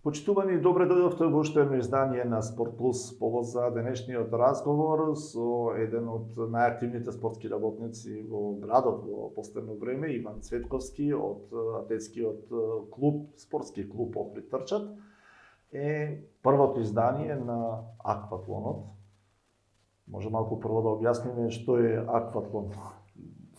Почитувани, добре дојдовте во уште едно издание на Спорт Плюс, повод за денешниот разговор со еден од најактивните спортски работници во градот во последно време, Иван Цветковски од атлетскиот клуб, спортски клуб Охрид трчат. Е првото издание на акватлонот. Може малку прво да објасниме што е акватлон?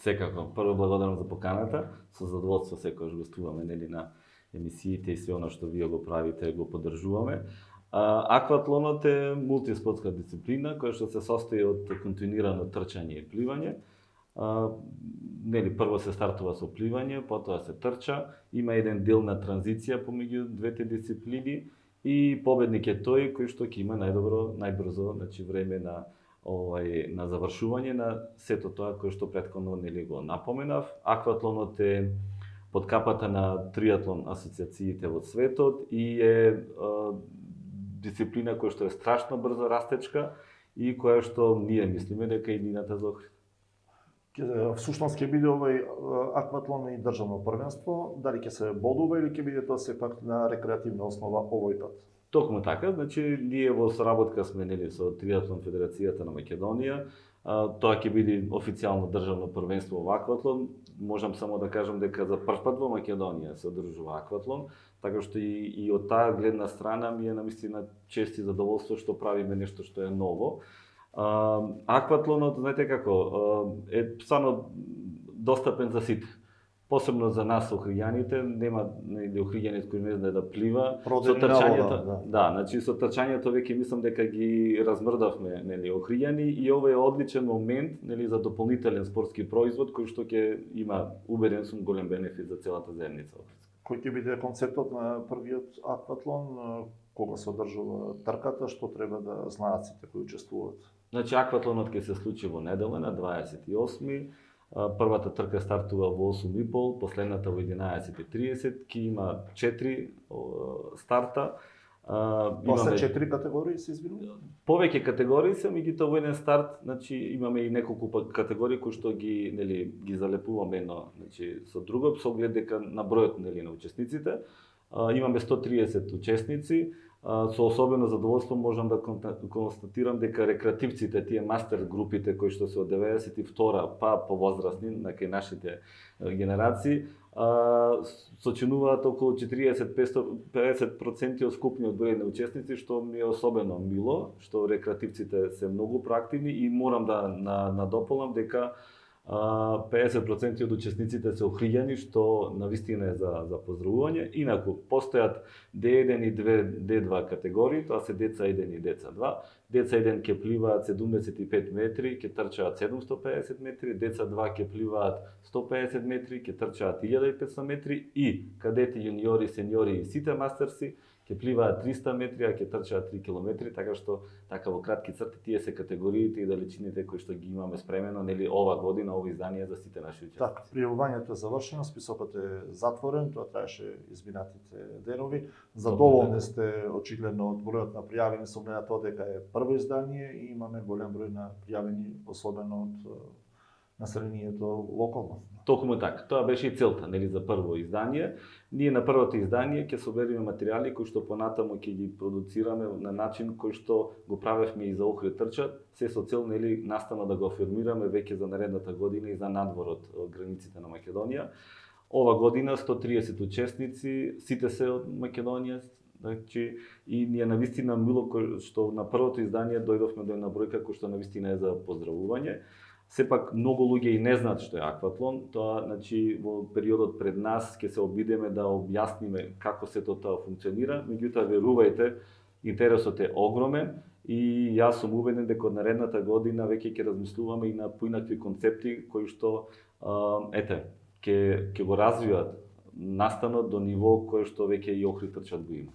Секако, прво благодарам за поканата. Со задоволство секогаш гостуваме нели на емисиите и све она што вие го правите, го поддржуваме. Акватлонот е мултиспортска дисциплина која што се состои од континуирано трчање и пливање. Нели прво се стартува со пливање, потоа се трча, има еден дел на транзиција помеѓу двете дисциплини и победник е тој кој што ќе има најбрзо, значи време на на завршување на сето тоа кое што претходно нели го напоменав. Акватлонот е под капата на триатлон асоциациите во светот и е дисциплина која што е страшно брзо растечка и која што ние мислиме дека е иднината за Охрид. Всушност ќе биде овој акватлон и државно првенство, дали ќе се бодува или ќе биде тоа сепак на рекреативна основа овој пат? Токму така, значи ние во соработка сме нели со Триатлон Федерацијата на Македонија. Тоа ќе биде официјално државно првенство во акватлон. Можам само да кажам дека за прв пат во Македонија се одржува акватлон, така што и од таа гледна страна ми е навистина чест и задоволство што правиме нешто што е ново. Акватлонот, знаете како, е стварно достапен за сите. Посебно за нас охријаните, нема нели охријанец кој не знае да плива. Со трчањето, значи со трчањето веќе мислам дека ги размрдавме нели охријани и ова е одличен момент нели за дополнителен спортски производ кој што ќе има, убеден сум, голем бенефит за целата заедница. Кој ќе биде концептот на првиот акватлон, кога се одржува трката, што треба да знаат сите кои учествуваат? Значи акватлонот ќе се случи во недела на 28. Првата трка стартува во 8:30, последната во 11:30, ќе има 4 старта. Тоа се 4 категории, се извинувам? Повеќе категории се, меѓутоа во еден старт, значи имаме и неколку категории кои што ги залепуваме едно, значи со друго, со оглед дека на бројот нели на учесниците. Имаме 130 учесници. Со особено задоволство можам да констатирам дека рекреативците, тие мастер групите кои што се од 92 па повозрастни, на кај нашите генерации, сочинуваат околу 40-50% од скупниот број на учесници, што ми е особено мило, што рекреативците се многу проактивни и морам да надополнам дека 50% од учесниците се охријани, што навистина е за поздравување. Инаку, постојат D1 и D2 категории, тоа се деца 1 и деца 2. Деца 1 ќе пливаат 75 метри, ќе трчаат 750 метри, деца 2 ќе пливаат 150 метри, ќе трчаат 1500 метри и кадети, јуниори, сениори и сите мастерси ќе пливаат 300 метри, а ќе трчаат 3 километри, така што во кратки црти тие се категориите и далечините кои што ги имаме спремено нели ова година, ова издание за сите наши учесници. Така, пријавувањето е завршено, списокот е затворен, тоа траеше изминатите денови. Задоволни сте очигледно од бројот на пријавени со оглед на тоа дека е прво издание и имаме голем број на пријавени, особено од населението локално. Токму така. Тоа беше и целта, нели, за прво издание. Ние на првото издание ќе собериме материјали кои што понатаму ќе ги продуцираме на начин кој што го правевме и за Охрид трчат, се со цел нели наставно да го афирмираме веќе за наредната година и за надвор од границите на Македонија. Ова година 130 учесници, сите се од Македонија, значи и ние навистина мило кој што на првото издание дојдовме до една бројка кој што навистина е за поздравување. Сепак многу луѓе и не знаат што е акватлон, тоа значи во периодот пред нас ќе се обидеме да објасниме како сето тоа функционира, меѓутоа верувајте, интересот е огромен и јас сум убеден дека од наредната година веќе ќе размислуваме и на поинакви концепти кои што ќе го развијат настанот до ниво кое што веќе и Охрид трчат го има.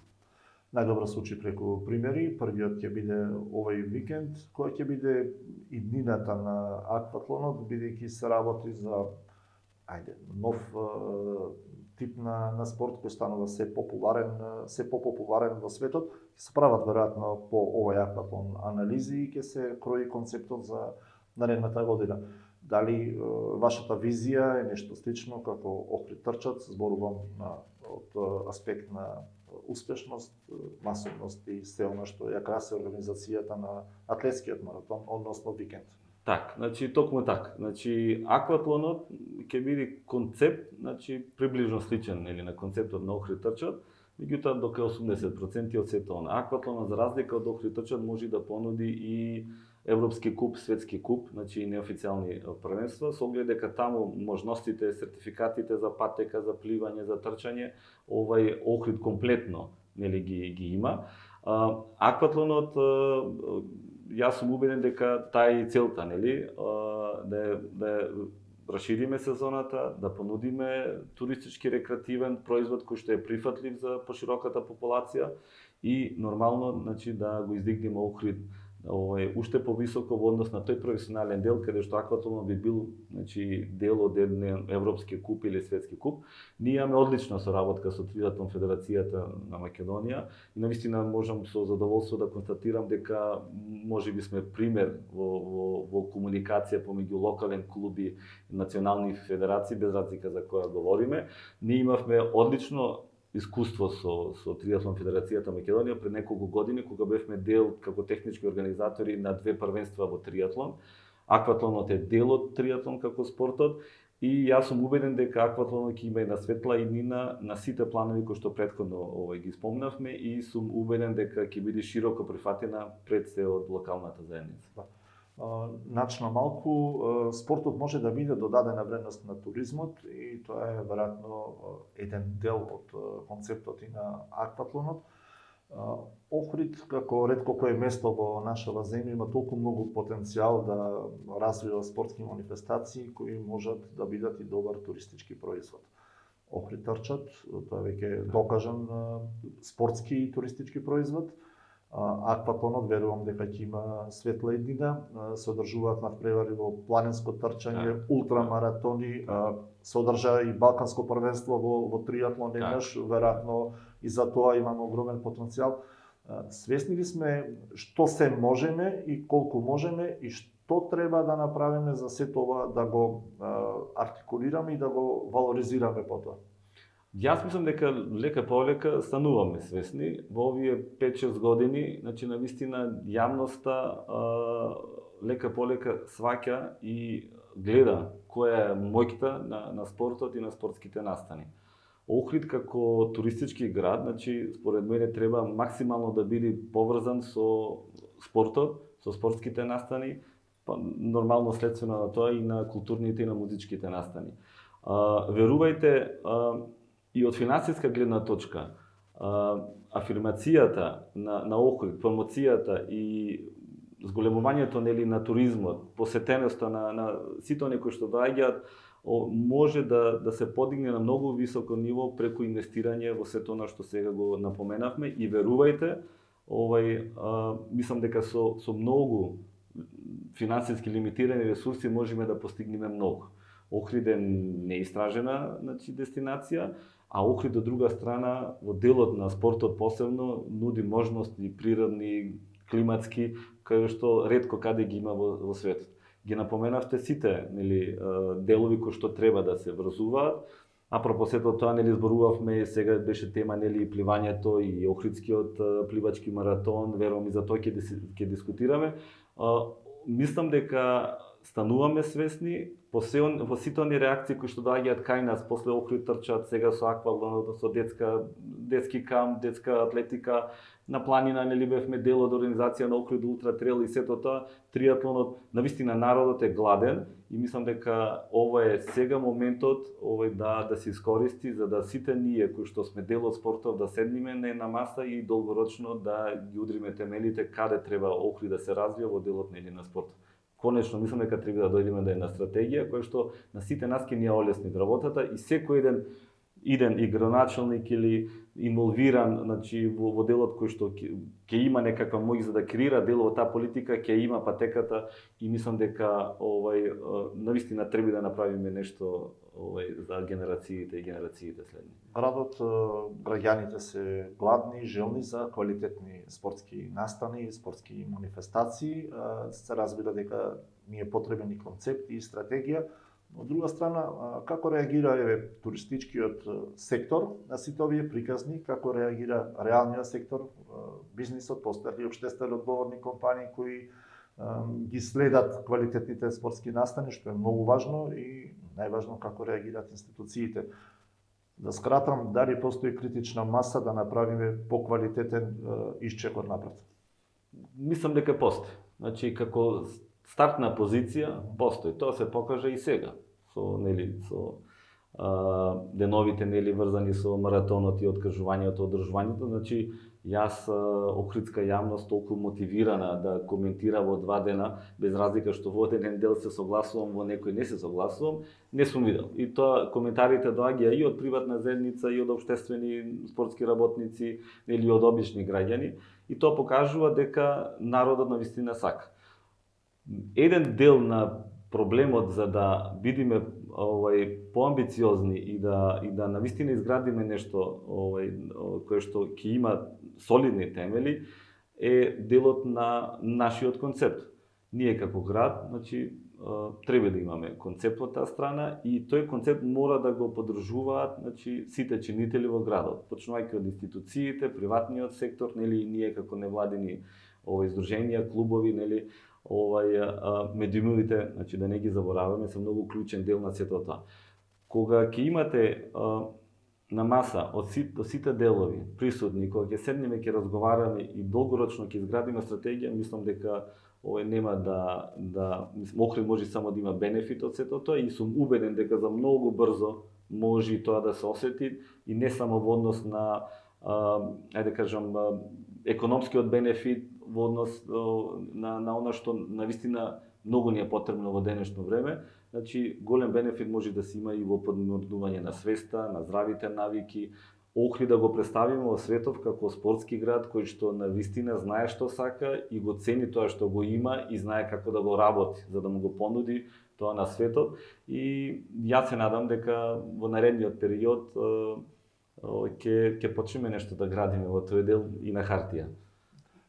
Најдобро се учи преку примери. Првиот ќе биде овој викенд, која ќе биде иднината на акватлонот, бидејќи се работи за нов тип на спорт кој станува се популарен во светот. Ќе се прават веројатно по овој акватлон анализи и ќе се крои концептот за наредната година. Дали вашата визија е нешто слично како Охрид трчат, зборувам од аспект на успешност, масовност и се она што ја краси организацијата на атлетскиот маратон, односно викенд. Так, значи токму така. Значи акватлонот ќе биде концепт, значи приближно сличен нели на концептот на Охрид трчат, меѓутоа до 80% од сето она. Акватлонот за разлика од Охрид трчат може да понуди и Европски куп, светски куп, значи и неофицијални првенства, со оглед дека таму можностите, сертификатите за патека, за пливање, за трчање, Охрид комплетно нели ги има. Акватлонот јас сум убеден дека таа е целта, нели, да расшириме сезоната, да понудиме туристички рекреативен производ кој што е прифатлив за пошироката популација и нормално, значи, да го издигнеме Охрид уште повисоко во однос на тој професионален дел каде што акватлонот би бил, значи, дел од еден европски куп или светски куп. Ние имаме одлична соработка со Триатлон Федерацијата на Македонија и навистина можам со задоволство да констатирам дека можеби сме пример во комуникација помеѓу локален клуби и национални федерации, без разлика за која говориме. Ние имавме одлично искуство со Триатлон Федерацијата Македонија пред неколку години кога бевме дел како технички организатори на 2 првенства во триатлон. Акватлонот е дел од триатлон како спортот и јас сум убеден дека акватлонот ќе има една светла иднина на сите планови кои што претходно ги спомнавме и сум убеден дека ќе биде широко прифатена пред се од локалната заедница. Начна малку, спортот може да биде додадена вредност на туризмот и тоа е веројатно еден дел од концептот и на акватлонот. Охрид, како ретко кое место во нашава земја, има толку многу потенцијал да развива спортски манифестации кои можат да бидат и добар туристички производ. Охрид трчат, тоа веќе е докажан спортски и туристички производ. Акватлонот верувам дека ќе има светла иднина, се одржуваат надпревари во планинско трчање, ултрамаратони, се одржа и балканско првенство во триатлон еднаш, веројатно и за тоа имаме огромен потенцијал. Свесни ли сме што се можеме и колку можеме и што треба да направиме за сето ова да го артикулираме и да го валоризираме потоа? Јас мислам дека лека полека стануваме свесни во овие 5-6 години, значи навистина јавноста лека полека сваќа и гледа која е моќта на спортот и на спортските настани. Охрид како туристички град, значи според мене треба максимално да биде поврзан со спортот, со спортските настани, па нормално следствено на тоа и на културните и на музичките настани. Верувајте, и од финансиска гледна точка, афирмацијата на Охрид, промоцијата и зголемувањето нели на туризмот, посетеноста на сите оние кои што доаѓаат, може да се подигне на многу високо ниво преку инвестирање во сето она што сега го напоменавме и верувајте, мислам дека со многу финансиски лимитирани ресурси можеме да постигнеме многу. Охрид е неистражена, значи, дестинација, а Охрид од друга страна во делот на спортот посебно нуди можности природни, климатски, кај што ретко каде ги има во светот. Ги напоменавте сите, нели, делови кои што треба да се врзуваат. Апропо сето тоа, нели, зборувавме, сега беше тема, нели, и пливањето и Охридскиот пливачки маратон, верувам и за тоа ќе дискутираме. Мислам дека стануваме свесни во сите оние реакции кои што доаѓаат кај нас после Охрид трчат, сега со акватлонот, со детски камп, детска атлетика на планина, нели бевме дел од организација на Охрид Ултра Трейл и сето тоа, триатлонот, навистина народот е гладен и мислам дека ова е сега моментот да се искористи за да сите ние кои што сме дел од спортот да седниме на една маса и долгорочно да ги удриме темелите каде треба Охрид да се развива во делот на спортот. Конечно, мислам дека треба да дојдеме до една стратегија која што на сите нас ќе ни ја олесни работата и секој еден игроначалник или инволвиран, значи, во делот кој што ќе има некаква моќ за да креира дел во таа политика, ќе има патеката и мислам дека навистина треба да направиме нешто за генерациите и генерациите следни. Градот, граѓаните се гладни, желни за квалитетни спортски настани, спортски манифестации. Се разбира дека ни е потребен и концепт и стратегија. Од друга страна, како реагира туристичкиот сектор на сите овие приказни, како реагира реалниот сектор, бизнисот, постојат ли општествено одговорни компании кои ги следат квалитетните спортски настани, што е многу важно, и најважно како реагираат институциите. Да скратам, дали постои критична маса да направиме поквалитетен исчекор напред? Мислам дека постои. Значи, како стартна позиција постои. Тоа се покажа и сега со деновите врзани со маратонот и откажувањето, одржувањето. Значи, јас охридска јавност толку мотивирана да коментира во 2 дена, без разлика што во еден дел се согласувам, во некој не се согласувам, не сум видел. И тоа коментарите доаѓа и од приватна заедница, и од општествени спортски работници, или од обични граѓани, и тоа покажува дека народот навистина сака. Еден дел на проблемот за да бидеме поамбициозни и да навистина изградиме нешто кое што ќе има солидни темели е делот на нашиот концепт. Ние како град, значи треба да имаме концепт од таа страна, и тој концепт мора да го поддржуваат, значи сите чинители во градот, почнувајќи од институциите, приватниот сектор, и ние како невладини издруженија, клубови, медиумите, значи да не ги забораваме, се многу клучен дел на сето тоа. Кога ќе имате на маса од сите делови присутни, кога ќе седнеме, ќе разговараме и долгорочно ќе изградиме стратегија, мислам дека нема Охрид може само да има бенефит од сето тоа, и сум убеден дека за многу брзо може тоа да се осети, и не само во однос на економскиот бенефит, во однос на она што навистина многу ни е потребно во денешно време. Значи, голем бенефит може да се има и во подмножување на свеста, на здравите навики. Охрид да го представиме во светов како спортски град кој што навистина знае што сака и го цени тоа што го има и знае како да го работи за да му го понуди тоа на светот. И јас се надам дека во наредниот период ќе почнеме нешто да градиме во тој дел и на хартија.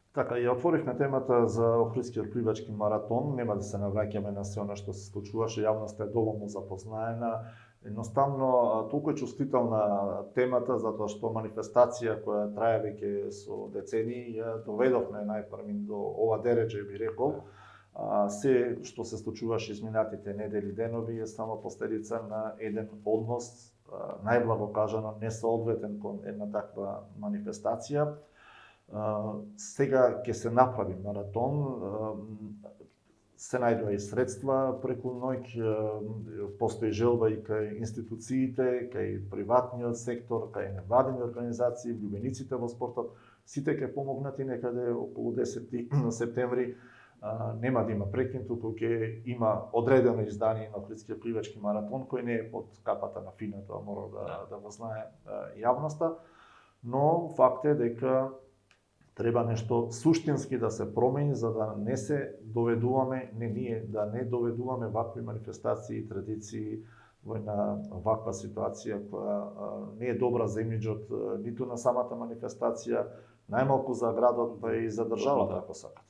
Така, ја отворивме темата за Охридскиот пливачки маратон. Нема да се навраќаме на се она што се случуваше, јавноста е доволно запознаена. Едноставно, толку е чувствителна темата, затоа што манифестација која трае веќе со децении, ја доведовме најпрви до ова дереже, би рекол. Се што се случуваше изминатите недели денови е само последица на еден однос, најблаго кажано, несоодветен кон една таква манифестација. Сега ќе се направи маратон, се најдува и средства преку ноќ, постои желба и кај институциите, кај приватниот сектор, кај невладини организации, љубениците во спортот, сите ќе помогнат, и некаде околу 10 септември нема да има прекин, туку ќе има одредено издание на Охридскиот пливачки маратон, кој не е под капата на ФИНА, тоа мора да го знае јавноста, но факт е дека треба нешто суштински да се промени за да не се доведуваме, да не доведуваме вакви манифестации и традиции во една ваква ситуација која не е добра за имиџот ниту на самата манифестација, најмалку за градот, па и за државата, ако сака.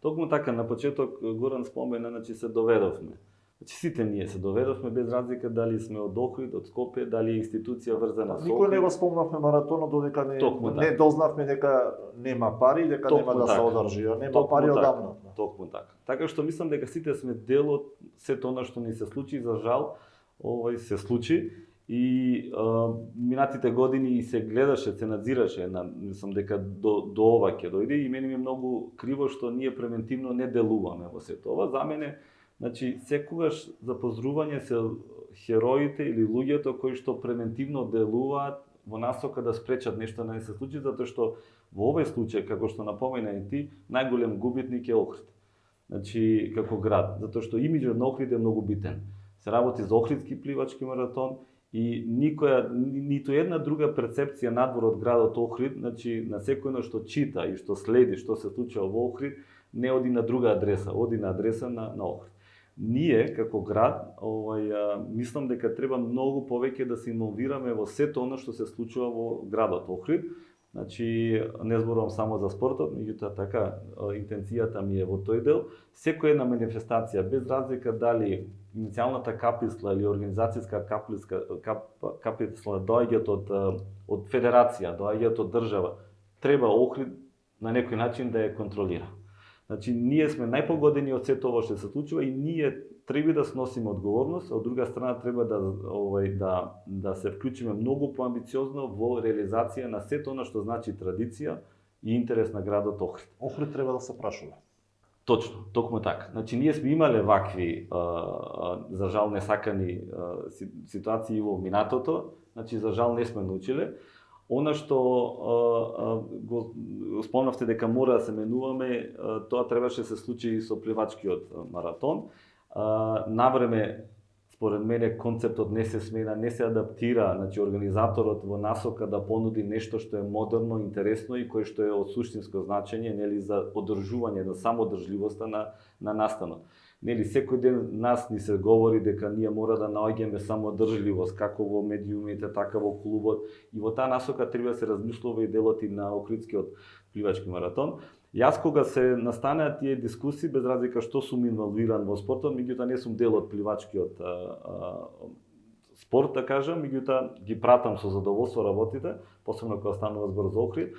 Токму така, на почеток Горан спомена, значи се доведовме. Значи сите ние се доведовме без разлика дали сме од Охрид, од Скопје, дали е институција врзана со Охрид. Никој не го спомнавме маратонот додека не дознавме дека нема пари, дека нема да се одржи, нема пари одамна. Токму така. Така што мислам дека сите сме дел од сето она што ни се случи, за жал, се случи, и минатите години се гледаше, се надзираше, мислам дека до ова ќе дојде, и мене ми е многу криво што ние превентивно не делуваме во сето ова. За мене, значи, секогаш за поздрување се хероите или луѓето кои што превентивно делуваат во насока да спречат нешто да не се случи, затоа што во овој случај, како што напомена и ти, најголем губитник е Охрид. Значи, како град, затоа што имиџот на Охрид е многу битен. Се работи за Охридски пливачки маратон и ниту една друга перцепција надвор од градот Охрид, значи на секој што чита и што следи што се случува во Охрид, не оди на друга адреса, оди на адреса на Охрид. Ние, како град, мислам дека треба многу повеќе да се инволвираме во сето оно што се случува во градот Охрид. Значи, не зборувам само за спортот, меѓутоа така, интенцијата ми е во тој дел. Секоја една манифестација, без разлика дали иницијалната каписла или организацијска каписла доаѓаат од федерација, доаѓаат од држава. Треба Охрид на некој начин да ја контролира. Значи, ние сме најпогодени од сето ова што се случува и ние треба да сносиме одговорност, а од друга страна треба да се вклучиме многу поамбициозно во реализација на сето она што значи традиција и интерес на градот Охрид. Охрид треба да се прашува. Точно, токму така. Значи, ние сме имале вакви, за жал несакани ситуации во минатото, значи, за жал не сме научиле. Она што го спомнавте дека мора да се менуваме, тоа требаше да се случи и со пливачкиот маратон. Навреме, според мене, концептот не се смена, не се адаптира, значи организаторот во насока да понуди нешто што е модерно, интересно и кое што е од суштинско значење, нели, за одржување, на самодржливоста на настанот. Нели, секој ден нас ни се говори дека ние мора да наоѓаме самодржливост, како во медиумите, така во клубот, и во таа насока треба да се размислува и делот и на Охридскиот пливачки маратон. Јас кога се настанаат тие дискусии, без разлика што сум инволвиран во спортот, меѓутоа не сум дел од пливачкиот спорт, да кажам, меѓутоа ги пратам со задоволство работите, посебно кога станува збор за Охрид.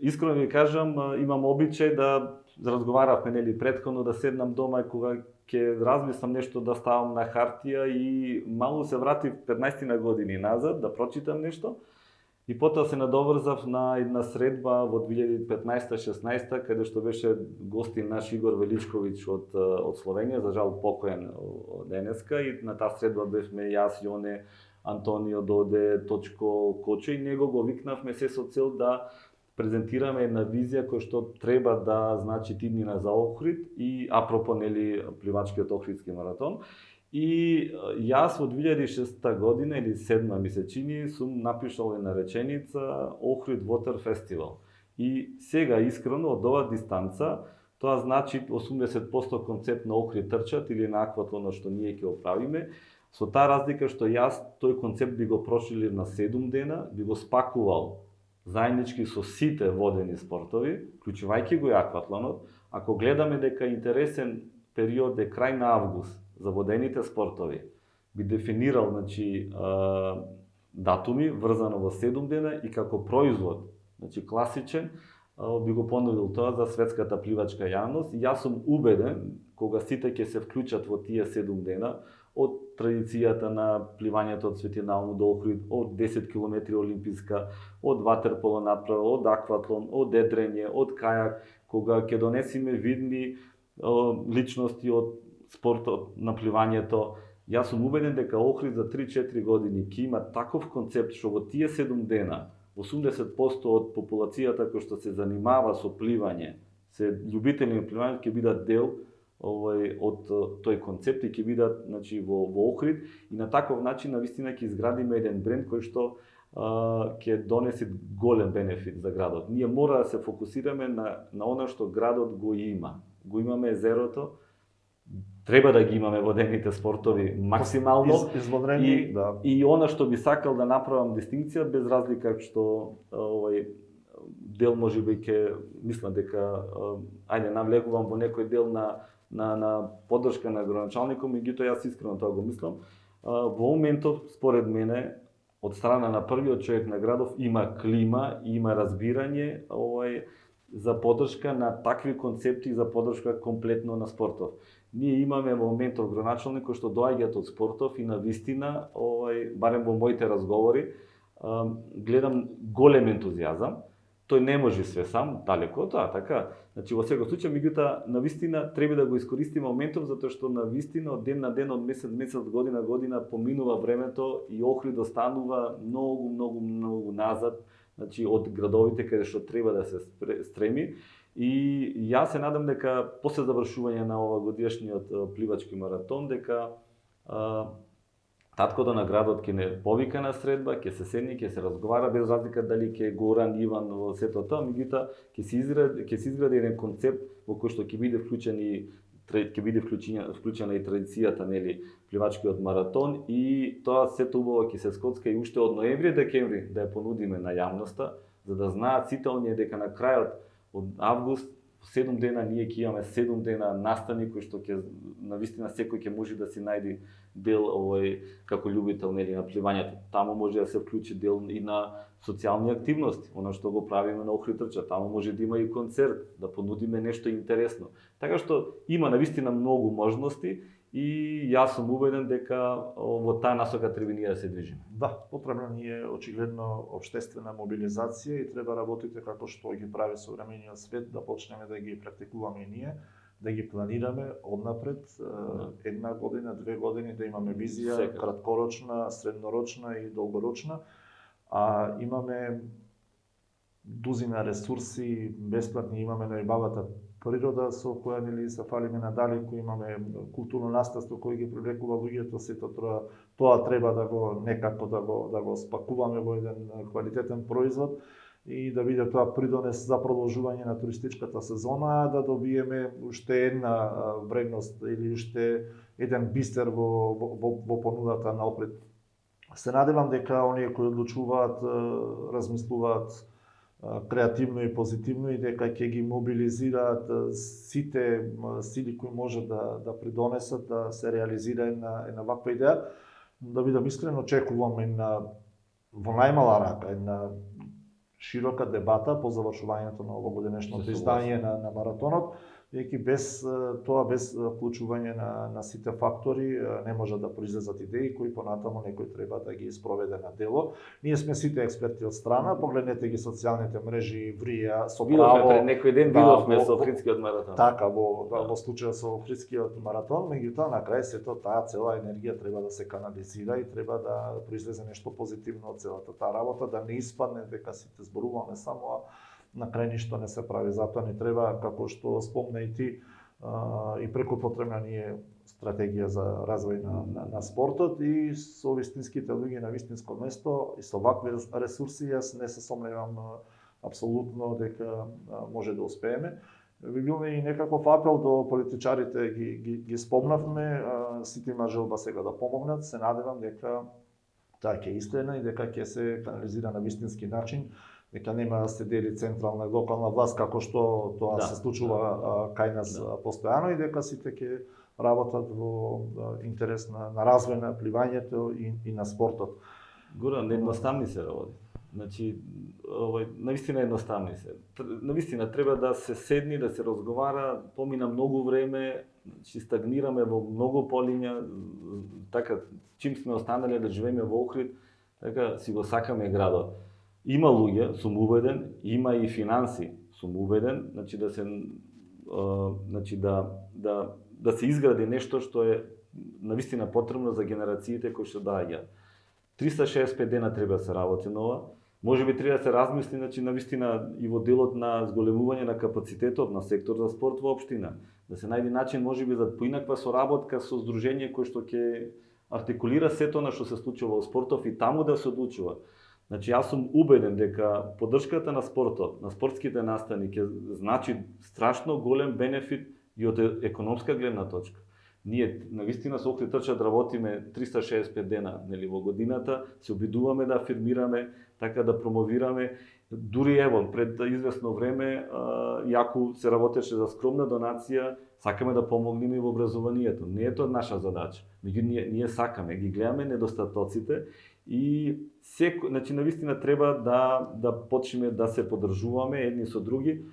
Искрено ви кажам, имам обичај да разговаравме, нели, претходно да седнам дома и кога ќе размислам нешто да ставам на хартија и малку се вратив 15 на години назад да прочитам нешто. И потоа се надоврзав на една средба во 2015-16, каде што беше гостин наш Игор Величковиќ од Словенија, за жал покоен денеска, и на таа средба бевме јас, Јоне, Антонио Доде, Точко Коче, и него го викнавме се со цел да презентираме една визија која што треба да значи иднина за Охрид и апропо, нели, пливачкиот Охридски маратон. И јас во 2006 година или 7 ми се чини, сум напишал една реченица Охрид Water Festival. И сега искрено од оваа дистанца тоа значи 80% концепт на Охрид трчат или на акватлонот што ние ќе го правиме, со таа разлика што јас тој концепт би го проширил на 7 дена, би го спакувал заеднички со сите водени спортови, вклучувајќи го и акватлонот. Ако гледаме дека интересен период е крај на август за водените спортови, би дефинирал, значи, датуми врзано во 7 дена и како производ, значи класичен, би го понудил тоа за светската пливачка јавност. И јас сум убеден кога сите ќе се вклучат во тие 7 дена, од традицијата на пливањето од Светиналну до Охрид, од 10 км олимписка, од ватерполо натправа, од акватлон, од едрење, од кајак, кога ќе донесиме видни личности од спортот на пливањето. Јас сум убеден дека Охрид за 3-4 години ќе има таков концепт што во тие 7 дена 80% од популацијата која што се занимава со пливање, се љубители на пливање, ќе бидат дел од тој концепт и ќе бидат, значи, во Охрид, и на таков начин навистина ќе изградиме еден бренд кој што ќе донесе голем бенефит за градот. Ние мора да се фокусираме на она што градот го има. Го имаме езерото, треба да ги имаме водените спортови максимално, извонрени, да. И она што би сакал да направам дистинкција, без разлика што дел можеби ќе мислам дека ајде навлегувам во некој дел на поддршка на градоначалникот, меѓутоа јас искрено тоа го мислам. Во моментов, според мене, од страна на првиот човек на градов има клима, има разбирање за поддршка на такви концепти, за поддршка комплетно на спортов. Ние имаме во моментов градоначалник кои што доаѓаат од спортов и на вистина, барем во моите разговори, гледам голем ентузијазам. Тој не може све сам, далеко од тоа, така. Значи во секој случај, меѓутоа на вистина треба да го искористиме моментов, затоа што на вистина од ден на ден, од месец, година поминува времето и Охрид останува многу назад, значи од градовите каде што треба да се стреми. И јас се надам дека после завршување на ова годишниот пливачки маратон, дека таткото на градот ќе не повика на средба, ќе се седне, ќе се разговара, без разлика дали ќе Горан, Иван во сето тоа, меѓутоа ќе се изгради еден концепт во кој што ќе биде вклучена и традицијата, нели, пливачкиот маратон, и тоа сето убаво ќе се скоцка и уште од ноември-декември да ја понудиме на јавноста, за да знаат сите оние дека на крајот од август 7 дена ние ќе имаме 7 дена настани кои што ќе навистина секој ќе може да си најди дел како љубител нели на пливањето. Таму може да се вклучи дел и на социјални активности, она што го правиме на Охрид трча. Таму може да има и концерт, да понудиме нешто интересно. Така што има навистина многу можности и јас сум убеден дека во таа насока треба ние да се движиме. Да, потребна ни е очигледно општествена мобилизација и треба работите како што ги прави современиот свет, да почнеме да ги практикуваме и ние, да ги планираме однапред, една година, 2 години, да имаме визија краткорочна, среднорочна и долгорочна, а имаме дузина ресурси, бесплатни, имаме најбавата природа со која нели се фалиме надалеку, имаме културно наследство кој ги привлекува луѓето, сето тоа треба да го некако да го спакуваме во еден квалитетен производ и да биде тоа придонес за продолжување на туристичката сезона, да добиеме уште една вредност или уште еден бистер во понудата на Охрид. Се надевам дека оние кои одлучуваат, размислуваат креативно и позитивно и дека ќе ги мобилизираат сите сили кои може да придонесат да се реализира една ваква идеја. Да бидам искрен, очекувам во најмала рака една широка дебата по завршувањето на овогодинешното издание на маратонот, веќе без вклучување на сите фактори не може да произлезат идеи кои понатаму некој треба да ги спроведе на дело. Ние сме сите експерти од страна, погледнете ги социјалните мрежи, врија, со право. Пред некој ден видовме со Охридскиот маратон. Така, во случајот со Охридскиот маратон, меѓутоа на крај сето таа цела енергија треба да се канализира и треба да произлезе нешто позитивно од целата таа работа, да не испадне дека сите зборуваме само на крај ништо не се прави. Затоа ни треба, како што спомна и ти, и преку потребна ни е стратегија за развој на спортот и со вистинските луѓе на вистинско место и со вакви ресурси јас не се сомневам апсолутно дека може да успееме. Би бил и некаков апел до политичарите, ги спомнавме, сите има желба сега да помогнат, се надевам дека таа ќе искрена и дека ќе се канализира на вистински начин, дека нема да се дели централна и локална власт како што тоа се случува кај нас постојано и дека сите ќе работат во интерес на развој на пливањето и на спортот. Горан, едноставни се работи. Значи, навистина едноставни се. Навистина треба да се седни, да се разговара, помина многу време, значи стагнираме во многу полиња, така чим сме останале да живееме во Охрид, така си го сакаме градот. Има луѓе, сум убеден, има и финанси, сум убеден, значи да се изгради нешто што е навистина потребно за генерациите кои што доаѓаат. 365 дена треба да се работи на ова. Можеби треба да се размисли, значи навистина и во делот на зголемување на капацитетот на сектор за спорт во општина. Да се најде начин можеби за поинаква соработка со здружение кој што ќе артикулира сето на што се случува во спортов и таму да се одлучува. Значи, јас сум убеден дека поддршката на спортот, на спортските настани ќе значи страшно голем бенефит и од економска гледна точка. Ние навистина со Охрид трча да работиме 365 дена нели во годината, се обидуваме да афирмираме, така да промовираме. Дури ево пред известно време јако се работеше за скромна донација, сакаме да помогнеме и во образованието. Не е тоа наша задача. Меѓутоа ние сакаме, ги гледаме недостатоците и значи навистина треба да почнеме да се поддржуваме едни со други.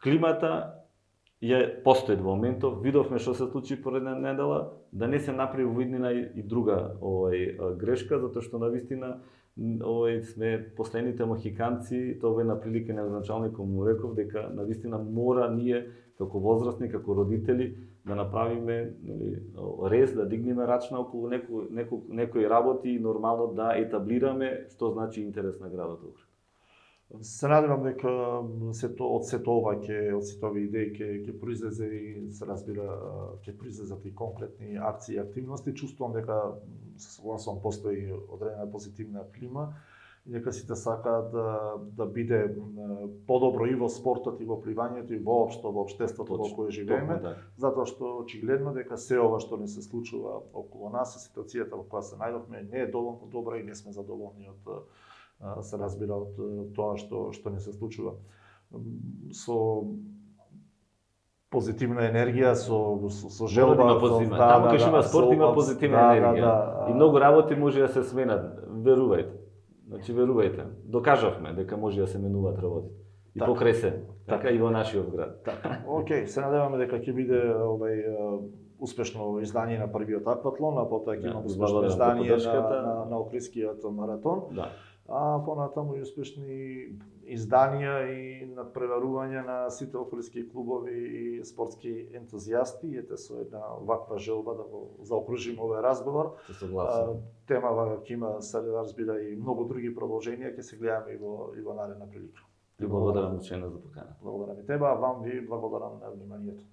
Климата постои во моментов, видовме што се случи пред една недела, да не се направи во иднина и друга грешка, затоа што навистина сме последните мохиканци, тоа е на прилика на началникот му реков дека навистина мора ние како возрастни, како родители да направиме рез, да дигнеме рачна околу некои работи и нормално да етаблираме што значи интерес на градот Охрид. Се надевам дека од сето ова од сите овие идеи ќе произлезе и се разбира ќе произлезат и конкретни акции и активности. Чувствувам дека согласувам постои одредена позитивна клима и дека сите сакаат да биде подобро и во спортот и во пливањето и воопшто во општеството во кое живееме, затоа што очигледно дека се ова што ни се случува околу нас, ситуацијата во која се најдовме не е доволно добра и не сме задоволни од се разбира од тоа што ни се случува. Со позитивна енергија со Спорт желба, има со- позитивна. да, Таму да, кај што да, има спорт има со- позитивна да, енергија. да, И многу работи може да се сменат, верувајте. Значи верувајте. Докажавме дека може да се менуваат работи. И Така. покрај се, така и во нашиот град. Така. Океј, се надеваме дека ќе биде успешно издание на првиот акватлон, а потоа ќе Да, имаме успешно благодарам за издание поддршката. на Охридскиот маратон. Да. А понатаму и успешни изданија и надпреварување на сите охридски клубови и спортски ентузијасти. Ете со една ваква желба да го заокружиме овој разговор. Се согласувам. Темава ќе има, се разбира, и многу други продолженија, ќе се гледаме и во наредна прилика. Ви благодарам уште еднаш за покана. Благодарам и тебе, а вам ви благодарам на вниманието.